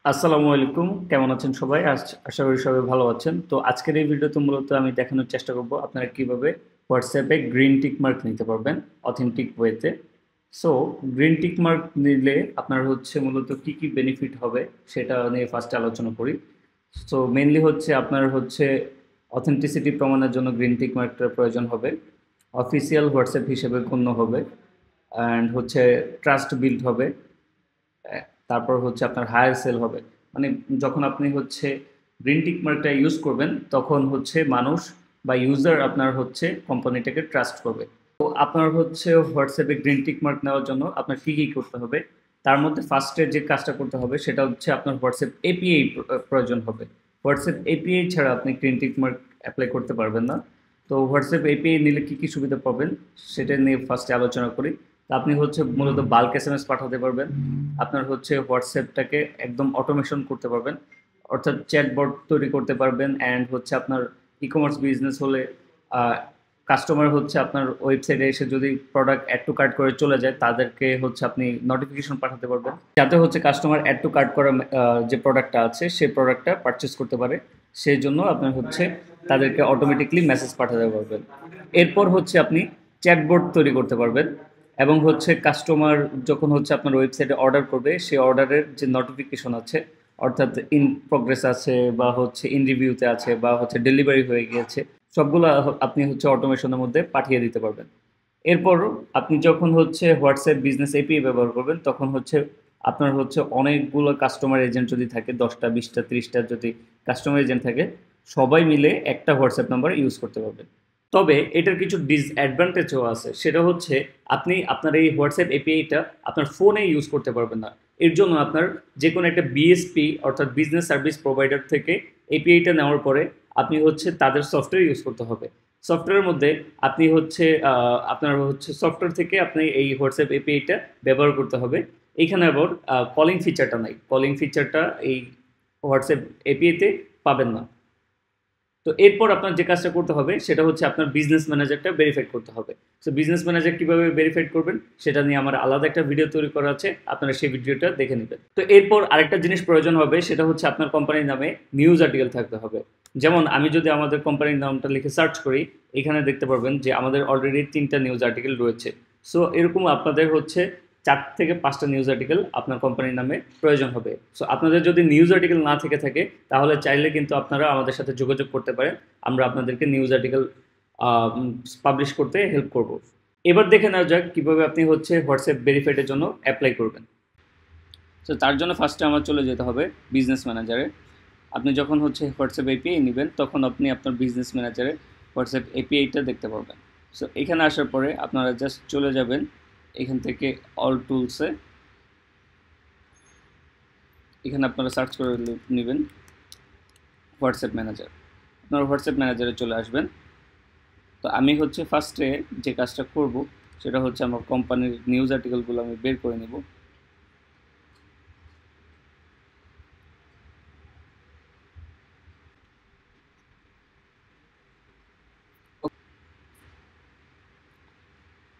আসসালামু আলাইকুম, কেমন আছেন সবাই? আশা করি সবাই ভালো আছেন। তো আজকের এই ভিডিওতে মূলত আমি দেখানোর চেষ্টা করব আপনারা কিভাবে হোয়াটসঅ্যাপে গ্রিন টিক মার্ক নিতে পারবেন অথেন্টিক ওয়েতে। সো গ্রিন টিক মার্ক নিলে আপনার হচ্ছে মূলত কি কি বেনিফিট হবে সেটা নিয়ে ফার্স্টে আলোচনা করি। সো মেইনলি হচ্ছে আপনার হচ্ছে অথেন্টিসিটি প্রমাণের জন্য গ্রিন টিক মার্কটার প্রয়োজন হবে। অফিসিয়াল হোয়াটসঅ্যাপ হিসেবে গণ্য হবে অ্যান্ড হচ্ছে ট্রাস্ট বিল্ড হবে। তারপর হচ্ছে আপনার হায়ার সেল হবে। মানে যখন আপনি হচ্ছে গ্রিন টিক মার্কটা ইউজ করবেন তখন হচ্ছে মানুষ বা ইউজার আপনার হচ্ছে কোম্পানিটাকে ট্রাস্ট করবে। তো আপনার হচ্ছে হোয়াটসঅ্যাপে গ্রিন টিক মার্ক নেওয়ার জন্য আপনার কী কী করতে হবে, তার মধ্যে ফার্স্টে যে কাজটা করতে হবে সেটা হচ্ছে আপনার হোয়াটসঅ্যাপ এপিআই প্রয়োজন হবে। হোয়াটসঅ্যাপ এপিআই ছাড়া আপনি গ্রিন টিক মার্ক অ্যাপ্লাই করতে পারবেন না। তো হোয়াটসঅ্যাপ এপিআই নিলে কী কী সুবিধা পাবেন সেটা নিয়ে ফার্স্টে আলোচনা করি। তো আপনি হচ্ছে মূলত বাল্ক এসএমএস পাঠাতে পারবেন। আপনার হচ্ছে হোয়াটসঅ্যাপটাকে একদম অটোমেশন করতে পারবেন, অর্থাৎ চ্যাটবট তৈরি করতে পারবেন। অ্যান্ড হচ্ছে আপনার ই কমার্স বিজনেস হলে কাস্টমার হচ্ছে আপনার ওয়েবসাইটে এসে যদি প্রোডাক্ট অ্যাড টু কার্ট করে চলে যায় তাদেরকে হচ্ছে আপনি নোটিফিকেশন পাঠাতে পারবেন, যাতে হচ্ছে কাস্টমার অ্যাড টু কার্ট করা যে প্রোডাক্টটা আছে সেই প্রোডাক্টটা পারচেস করতে পারে। সেই জন্য আপনার হচ্ছে তাদেরকে অটোমেটিকলি মেসেজ পাঠাতে পারবেন। এরপর হচ্ছে আপনি চ্যাটবট তৈরি করতে পারবেন এবং হচ্ছে কাস্টমার যখন হচ্ছে আপনার ওয়েবসাইটে অর্ডার করবে সেই অর্ডারের যে নোটিফিকেশন আছে, অর্থাৎ ইন প্রোগ্রেস আছে বা হচ্ছে ইন রিভিউতে আছে বা হচ্ছে ডেলিভারি হয়ে গিয়েছে, সবগুলো আপনি হচ্ছে অটোমেশনের মধ্যে পাঠিয়ে দিতে পারবেন। এরপর আপনি যখন হচ্ছে হোয়াটসঅ্যাপ বিজনেস এপিআই ব্যবহার করবেন তখন হচ্ছে আপনার হচ্ছে অনেকগুলো কাস্টমার এজেন্ট যদি থাকে, 10টা 20টা 30টা যদি কাস্টমার এজেন্ট থাকে, সবাই মিলে একটা হোয়াটসঅ্যাপ নাম্বার ইউজ করতে পারবেন। তবে এটার কিছু ডিসঅ্যাডভান্টেজও আছে, সেটা হচ্ছে আপনি আপনার এই হোয়াটসঅ্যাপ এপিআইটা আপনার ফোনে ইউজ করতে পারবেন না। এর জন্য আপনার যে কোনো একটা বিএসপি অর্থাৎ বিজনেস সার্ভিস প্রোভাইডার থেকে এপিআইটা নেওয়ার পরে আপনি হচ্ছে তাদের সফটওয়্যার ইউজ করতে হবে। সফটওয়্যারের মধ্যে আপনি হচ্ছে আপনার হচ্ছে সফটওয়্যার থেকে আপনি এই হোয়াটসঅ্যাপ এপিআইটা ব্যবহার করতে হবে। এইখানে আবার কলিং ফিচারটা নাই, কলিং ফিচারটা এই হোয়াটসঅ্যাপ এপিআইতে পাবেন না। তো এরপর আপনার যে কাজটা করতে হবে সেটা হচ্ছে আপনার বিজনেস ম্যানেজারটা ভেরিফাই করতে হবে। সো বিজনেস ম্যানেজার কীভাবে ভেরিফাই করবেন সেটা নিয়ে আমার আলাদা একটা ভিডিও তৈরি করা আছে, আপনারা সেই ভিডিওটা দেখে নেবেন। তো এরপর আরেকটা জিনিস প্রয়োজন হবে, সেটা হচ্ছে আপনার কোম্পানির নামে নিউজ আর্টিকেল থাকতে হবে। যেমন আমি যদি আমাদের কোম্পানির নামটা লিখে সার্চ করি, এখানে দেখতে পারবেন যে আমাদের অলরেডি 3টা নিউজ আর্টিকেল রয়েছে। সো এরকম আপনাদের হচ্ছে 4 থেকে 5টা নিউজ আর্টিকেল আপনার কোম্পানির নামে প্রয়োজন হবে। সো আপনাদের যদি নিউজ আর্টিকেল না থেকে থাকে তাহলে চাইলে কিন্তু আপনারা আমাদের সাথে যোগাযোগ করতে পারেন, আমরা আপনাদেরকে নিউজ আর্টিকেল পাবলিশ করতে হেল্প করব। এবার দেখে নেওয়া যাক কীভাবে আপনি হচ্ছে হোয়াটসঅ্যাপ ভেরিফাইডের জন্য অ্যাপ্লাই করবেন। তো তার জন্য ফার্স্টে আমার চলে যেতে হবে বিজনেস ম্যানেজারে। আপনি যখন হচ্ছে হোয়াটসঅ্যাপ এপিআই নেবেন তখন আপনি আপনার বিজনেস ম্যানেজারে হোয়াটসঅ্যাপ এপিআইটা দেখতে পারবেন। সো এখানে আসার পরে আপনারা জাস্ট চলে যাবেন এখান থেকে অল টুলসে। এখানে আপনারা সার্চ করে নেবেন হোয়াটসঅ্যাপ ম্যানেজার, আপনার হোয়াটসঅ্যাপ ম্যানেজারে চলে আসবেন। তো আমি হচ্ছে ফার্স্টে যে কাজটা করব সেটা হচ্ছে আমার কোম্পানির নিউজ আর্টিকেলগুলো আমি বের করে নেব।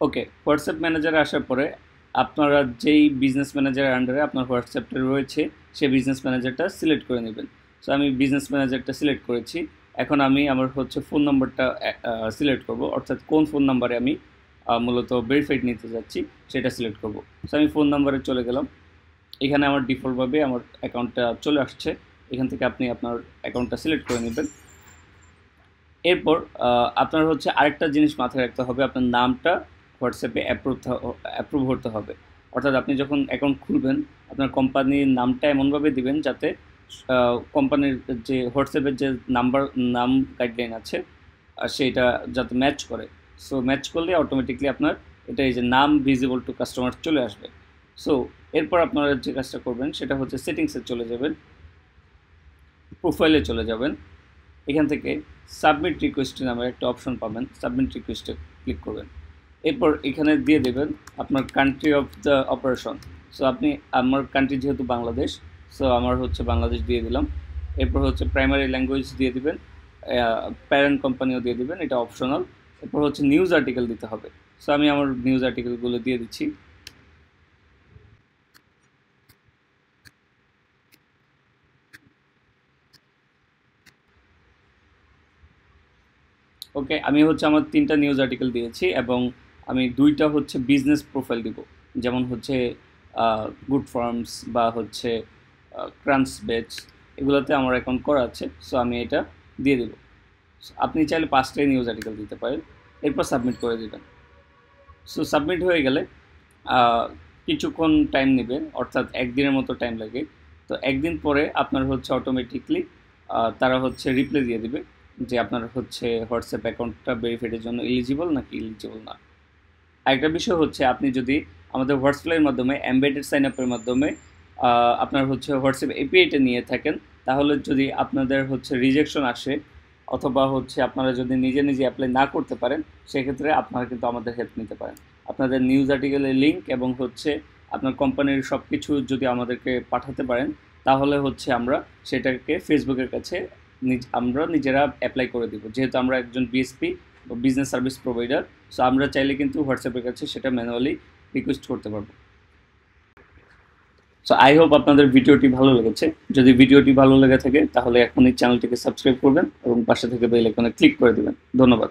ওকে, হোয়াটসঅ্যাপ ম্যানেজারে আসার পরে আপনারা যেই বিজনেস ম্যানেজারের আন্ডারে আপনার হোয়াটসঅ্যাপটা রয়েছে সেই বিজনেস ম্যানেজারটা সিলেক্ট করে নেবেন। সো আমি বিজনেস ম্যানেজারটা সিলেক্ট করেছি। এখন আমি আমার হচ্ছে ফোন নাম্বারটা সিলেক্ট করব, অর্থাৎ কোন ফোন নাম্বারে আমি মূলত ভেরিফাইড নিতে যাচ্ছি সেটা সিলেক্ট করব। সো আমি ফোন নাম্বারে চলে গেলাম। এখানে আমার ডিফল্টভাবে আমার অ্যাকাউন্টটা চলে আসছে। এখান থেকে আপনি আপনার অ্যাকাউন্টটা সিলেক্ট করে নেবেন। এরপর আপনার হচ্ছে আরেকটা জিনিস মাথায় রাখতে হবে, আপনার নামটা হোয়াটসঅ্যাপে অ্যাপ্রুভ হতে হবে। অর্থাৎ আপনি যখন অ্যাকাউন্ট খুলবেন আপনার কোম্পানির নামটা এমনভাবে দিবেন যাতে কোম্পানির যে হোয়াটসঅ্যাপের যে নাম গাইডলাইন আছে সেইটা যাতে ম্যাচ করে। সো ম্যাচ করলে অটোমেটিকলি আপনার এটা এই যে নাম ভিজিবল টু কাস্টমার চলে আসবে। সো এরপর আপনারা যে কাজটা করবেন সেটা হচ্ছে সেটিংসে চলে যাবেন, প্রোফাইলে চলে যাবেন। এখান থেকে সাবমিট রিকোয়েস্ট নামের একটা অপশন পাবেন, সাবমিট রিকোয়েস্টে ক্লিক করবেন। এরপর এখানে দিয়ে দেবেন আপনার country of the operation. So আপনি আমার কান্ট্রি যেহেতু বাংলাদেশ, সো আমার হচ্ছে বাংলাদেশ দিয়ে দিলাম। এরপর হচ্ছে প্রাইমারি ল্যাঙ্গুয়েজ দিয়ে দিবেন, প্যারেন্ট কোম্পানিও দিয়ে দিবেন, এটা অপশনাল। এরপর হচ্ছে নিউজ আর্টিকেল দিতে হবে। সো আমি আমার নিউজ আর্টিকেলগুলো দিয়ে দিচ্ছি। ওকে, আমি হচ্ছে আমার 3টা নিউজ আর্টিকেল দিয়েছি এবং আমি 2টা হচ্ছে বিজনেস প্রোফাইল দিব, যেমন হচ্ছে গুড ফার্মস বা হচ্ছে ক্রাঞ্চ বেচ, এগুলোতে আমার অ্যাকাউন্ট করা আছে। সো আমি এটা দিয়ে দেব। আপনি চাইলে 5টাই নিউজ আর্টিকেল দিতে পারেন, এরপর সাবমিট করে দেবেন। সো সাবমিট হয়ে গেলে কিছুক্ষণ টাইম নেবে, অর্থাৎ একদিনের মতো টাইম লাগে। তো একদিন পরে আপনার হচ্ছে অটোমেটিকলি তারা হচ্ছে রিপ্লাই দিয়ে দেবে যে আপনার হচ্ছে হোয়াটসঅ্যাপ অ্যাকাউন্টটা ভেরিফাইডের জন্য এলিজিবল নাকি এলিজিবল না। আরেকটা বিষয় হচ্ছে, আপনি যদি আমাদের হোয়াটসঅ্যাপের মাধ্যমে এমবেডেড সাইন আপের মাধ্যমে আপনার হচ্ছে হোয়াটসঅ্যাপ এপিআইটা নিয়ে থাকেন, তাহলে যদি আপনাদের হচ্ছে রিজেকশন আসে অথবা হচ্ছে আপনারা যদি নিজে নিজে অ্যাপ্লাই না করতে পারেন, সেক্ষেত্রে আপনারা কিন্তু আমাদের হেল্প নিতে পারেন। আপনাদের নিউজ আর্টিকেলের লিঙ্ক এবং হচ্ছে আপনার কোম্পানির সব কিছু যদি আমাদেরকে পাঠাতে পারেন, তাহলে হচ্ছে আমরা সেটাকে ফেসবুকের কাছে আমরা নিজেরা অ্যাপ্লাই করে দিব। যেহেতু আমরা একজন বিএসপি বা বিজনেস সার্ভিস প্রোভাইডার, সো আমরা চাইলে কিন্তু হোয়াটসঅ্যাপের কাছে সেটা ম্যানুয়ালি রিকোয়েস্ট করতে পারবো। সো আই হোপ আপনাদের ভিডিওটি ভালো লেগেছে। যদি ভিডিওটি ভালো লেগে থাকে তাহলে এখনই চ্যানেলটিকে সাবস্ক্রাইব করবেন এবং পাশে থেকে বেল আইকনে ক্লিক করে দেবেন। ধন্যবাদ।